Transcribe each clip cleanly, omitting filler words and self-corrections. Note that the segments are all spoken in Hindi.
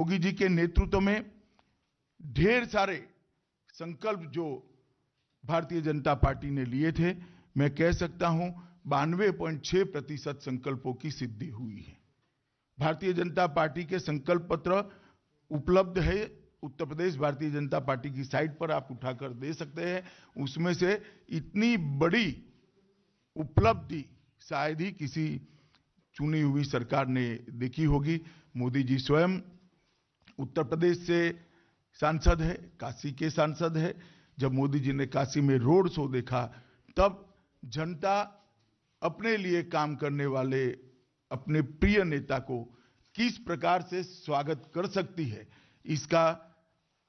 योगी जी के नेतृत्व में ढेर सारे संकल्प जो भारतीय जनता पार्टी ने लिए थे, मैं कह सकता हूं 92.6% संकल्पों की सिद्धि हुई है। भारतीय जनता पार्टी के संकल्प पत्र उपलब्ध है उत्तर प्रदेश भारतीय जनता पार्टी की साइट पर, आप उठाकर दे सकते हैं। उसमें से इतनी बड़ी उपलब्धि शायद ही किसी चुनी हुई सरकार ने देखी होगी। मोदी जी स्वयं उत्तर प्रदेश से सांसद है, काशी के सांसद है। जब मोदी जी ने काशी में रोड शो देखा, तब जनता अपने लिए काम करने वाले अपने प्रिय नेता को किस प्रकार से स्वागत कर सकती है, इसका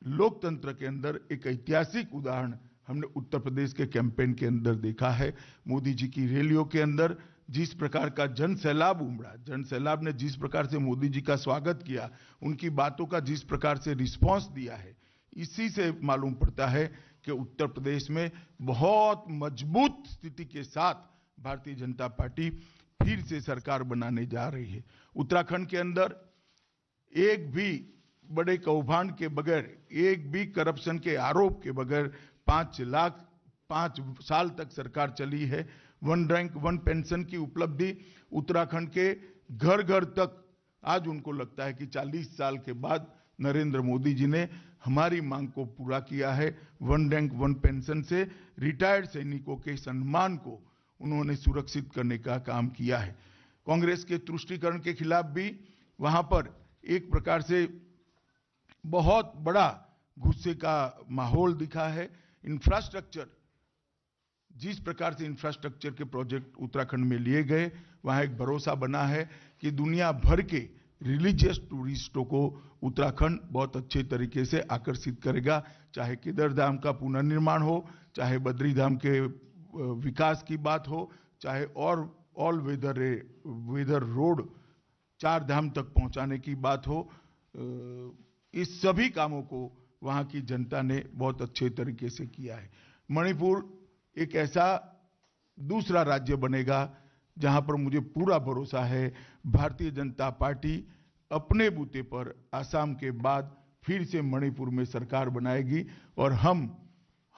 लोकतंत्र के अंदर एक ऐतिहासिक उदाहरण हमने उत्तर प्रदेश के कैंपेन के अंदर देखा है। मोदी जी की रैलियों के अंदर जिस प्रकार का जन सैलाब उमड़ा, जन सैलाब ने जिस प्रकार से मोदी जी का स्वागत किया, उनकी बातों का जिस प्रकार से रिस्पांस दिया है, इसी से मालूम पड़ता है कि उत्तर प्रदेश में बहुत मजबूत स्थिति के साथ भारतीय जनता पार्टी फिर से सरकार बनाने जा रही है। उत्तराखंड के अंदर एक भी बड़े कौभांड के बगैर, एक भी करप्शन के आरोप के बगैर 5 साल तक सरकार चली है। वन रैंक वन पेंशन की उपलब्धि उत्तराखंड के घर घर तक, आज उनको लगता है कि 40 साल के बाद नरेंद्र मोदी जी ने हमारी मांग को पूरा किया है। वन रैंक वन पेंशन से रिटायर्ड सैनिकों के सम्मान को उन्होंने सुरक्षित करने का काम किया है। कांग्रेस के तुष्टीकरण के खिलाफ भी वहां पर एक प्रकार से बहुत बड़ा गुस्से का माहौल दिखा है। इंफ्रास्ट्रक्चर, जिस प्रकार से इंफ्रास्ट्रक्चर के प्रोजेक्ट उत्तराखंड में लिए गए, वहां एक भरोसा बना है कि दुनिया भर के रिलीजियस टूरिस्टों को उत्तराखंड बहुत अच्छे तरीके से आकर्षित करेगा। चाहे केदारधाम का पुनर्निर्माण हो, चाहे बद्रीधाम के विकास की बात हो, चाहे और ऑल वेदर रोड 4 धाम तक पहुंचाने की बात हो, इस सभी कामों को वहां की जनता ने बहुत अच्छे तरीके से किया है। मणिपुर एक ऐसा दूसरा राज्य बनेगा जहां पर मुझे पूरा भरोसा है भारतीय जनता पार्टी अपने बूते पर आसाम के बाद फिर से मणिपुर में सरकार बनाएगी और हम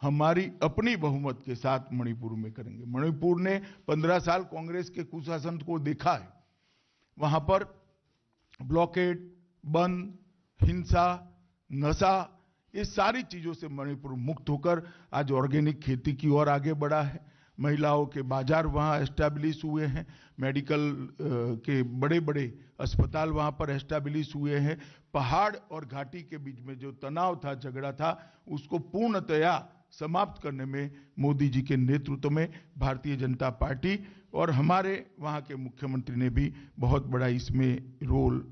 हमारी अपनी बहुमत के साथ मणिपुर में करेंगे। मणिपुर ने 15 साल कांग्रेस के कुशासन को देखा है। वहां पर ब्लॉकेड, बंद, हिंसा, नशा, ये सारी चीजों से मणिपुर मुक्त होकर आज ऑर्गेनिक खेती की ओर आगे बढ़ा है। महिलाओं के बाजार वहां एस्टैब्लिश हुए हैं, मेडिकल के बड़े बड़े अस्पताल वहां पर एस्टैब्लिश हुए हैं। पहाड़ और घाटी के बीच में जो तनाव था, झगड़ा था, उसको पूर्णतया समाप्त करने में मोदी जी के नेतृत्व में भारतीय जनता पार्टी और हमारे वहां के मुख्यमंत्री ने भी बहुत बड़ा इसमें रोल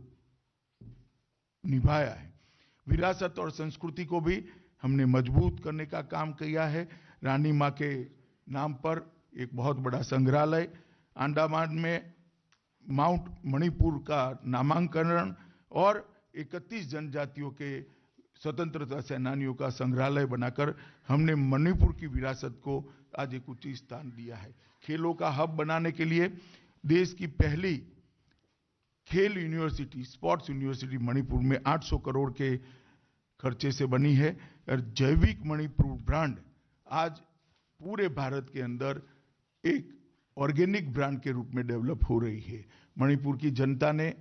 निभाया है। विरासत और संस्कृति को भी हमने मजबूत करने का काम किया है। रानी मां के नाम पर एक बहुत बड़ा संग्रहालय, अंडमान में माउंट मणिपुर का नामांकन और 31 जनजातियों के स्वतंत्रता सेनानियों का संग्रहालय बनाकर हमने मणिपुर की विरासत को आज एक उच्च स्थान दिया है। खेलों का हब बनाने के लिए देश की पहली खेल यूनिवर्सिटी, स्पोर्ट्स यूनिवर्सिटी मणिपुर में 800 करोड़ के खर्चे से बनी है और जैविक मणिपुर ब्रांड आज पूरे भारत के अंदर एक ऑर्गेनिक ब्रांड के रूप में डेवलप हो रही है। मणिपुर की जनता ने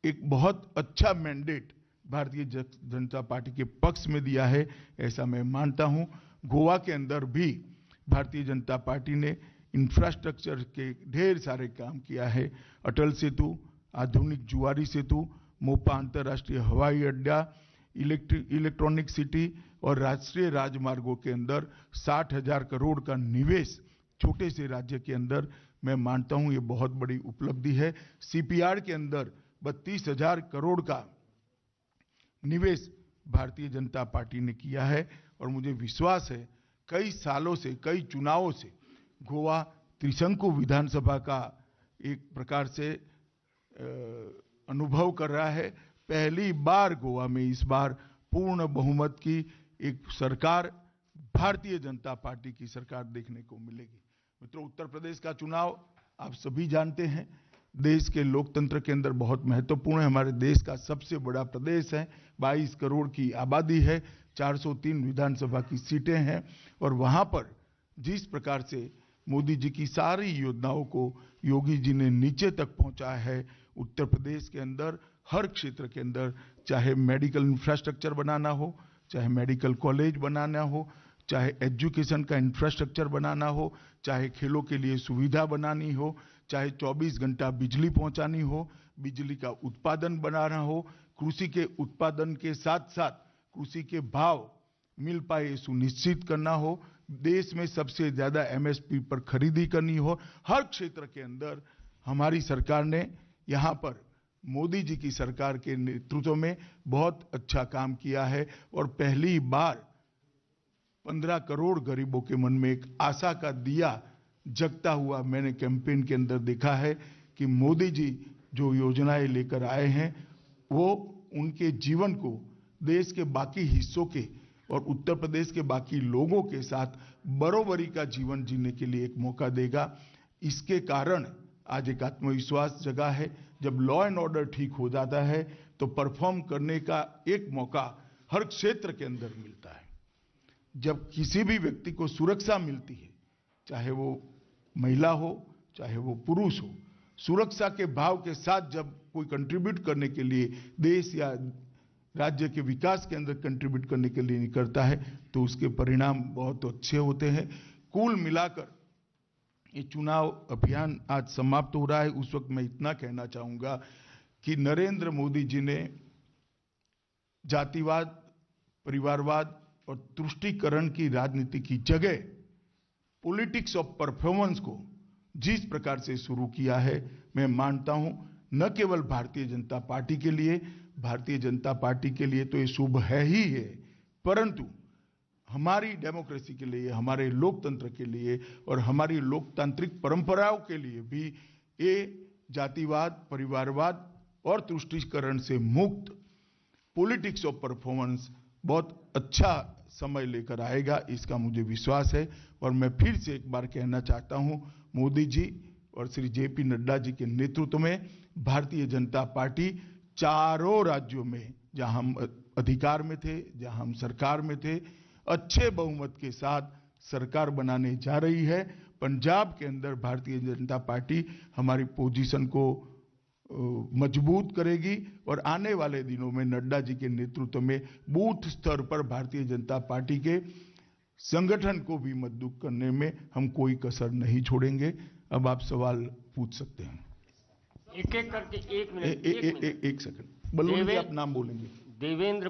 एक बहुत अच्छा मैंडेट भारतीय जनता पार्टी के पक्ष में दिया है, ऐसा मैं मानता हूं। गोवा के अंदर भी भारतीय जनता पार्टी ने इंफ्रास्ट्रक्चर के ढेर सारे काम किया है। अटल सेतु, आधुनिक जुआरी सेतु, मोपा अंतर्राष्ट्रीय हवाई अड्डा, इलेक्ट्रॉनिक सिटी और राष्ट्रीय राजमार्गों के अंदर 60,000 करोड़ का निवेश छोटे से राज्य के अंदर, मैं मानता हूं ये बहुत बड़ी उपलब्धि है। सीपीआर के अंदर 32,000 करोड़ का निवेश भारतीय जनता पार्टी ने किया है और मुझे विश्वास है कई सालों से, कई चुनावों से गोवा त्रिशंकु विधानसभा का एक प्रकार से अनुभव कर रहा है। पहली बार गोवा में इस बार पूर्ण बहुमत की एक सरकार, भारतीय जनता पार्टी की सरकार देखने को मिलेगी। मित्रों, उत्तर प्रदेश का चुनाव आप सभी जानते हैं। देश के लोकतंत्र के अंदर बहुत महत्वपूर्ण है। हमारे देश का सबसे बड़ा प्रदेश है, 22 करोड़ की आबादी है, 403 विधानसभा की सीटें हैं और वहां पर जिस प्रकार से मोदी जी की सारी योजनाओं को योगी जी ने नीचे तक पहुंचाया है, उत्तर प्रदेश के अंदर हर क्षेत्र के अंदर, चाहे मेडिकल इंफ्रास्ट्रक्चर बनाना हो, चाहे मेडिकल कॉलेज बनाना हो, चाहे एजुकेशन का इंफ्रास्ट्रक्चर बनाना हो, चाहे खेलों के लिए सुविधा बनानी हो, चाहे 24 घंटा बिजली पहुंचानी हो, बिजली का उत्पादन बनाना हो, कृषि के उत्पादन के साथ साथ कृषि के भाव मिल पाए सुनिश्चित करना हो, देश में सबसे ज्यादा एमएसपी पर खरीदी करनी हो, हर क्षेत्र के अंदर हमारी सरकार ने यहाँ पर मोदी जी की सरकार के नेतृत्व में बहुत अच्छा काम किया है और पहली बार 15 करोड़ गरीबों के मन में एक आशा का दिया जगता हुआ मैंने कैंपेन के अंदर देखा है कि मोदी जी जो योजनाएं लेकर आए हैं वो उनके जीवन को देश के बाकी हिस्सों के और उत्तर प्रदेश के बाकी लोगों के साथ बरोबरी का जीवन जीने के लिए एक मौका देगा। इसके कारण आज एक आत्मविश्वास जगा है। जब लॉ एंड ऑर्डर ठीक हो जाता है तो परफॉर्म करने का एक मौका हर क्षेत्र के अंदर मिलता है। जब किसी भी व्यक्ति को सुरक्षा मिलती है, चाहे वो महिला हो चाहे वो पुरुष हो, सुरक्षा के भाव के साथ जब कोई कंट्रीब्यूट करने के लिए देश या राज्य के विकास के अंदर कंट्रीब्यूट करने के लिए निकलता है तो उसके परिणाम बहुत अच्छे होते हैं। कुल मिलाकर ये चुनाव अभियान आज समाप्त हो रहा है। उस वक्त मैं इतना कहना चाहूंगा कि नरेंद्र मोदी जी ने जातिवाद, परिवारवाद और तुष्टीकरण की राजनीति की जगह पॉलिटिक्स ऑफ परफॉर्मेंस को जिस प्रकार से शुरू किया है, मैं मानता हूं न केवल भारतीय जनता पार्टी के लिए, भारतीय जनता पार्टी के लिए तो ये शुभ है ही है, परंतु हमारी डेमोक्रेसी के लिए, हमारे लोकतंत्र के लिए और हमारी लोकतांत्रिक परंपराओं के लिए भी ये जातिवाद, परिवारवाद और तुष्टीकरण से मुक्त पॉलिटिक्स ऑफ परफॉर्मेंस बहुत अच्छा समय लेकर आएगा, इसका मुझे विश्वास है। और मैं फिर से एक बार कहना चाहता हूं, मोदी जी और श्री जेपी नड्डा जी के नेतृत्व में भारतीय जनता पार्टी चारों राज्यों में जहां हम अधिकार में थे, जहां हम सरकार में थे, अच्छे बहुमत के साथ सरकार बनाने जा रही है। पंजाब के अंदर भारतीय जनता पार्टी हमारी पोजीशन को मजबूत करेगी और आने वाले दिनों में नड्डा जी के नेतृत्व में बूथ स्तर पर भारतीय जनता पार्टी के संगठन को भी मजबूत करने में हम कोई कसर नहीं छोड़ेंगे। अब आप सवाल पूछ सकते हैं। एक एक करके एक मिनट एक सेकंड बलून जी, आप नाम बोलेंगे। देवेंद्र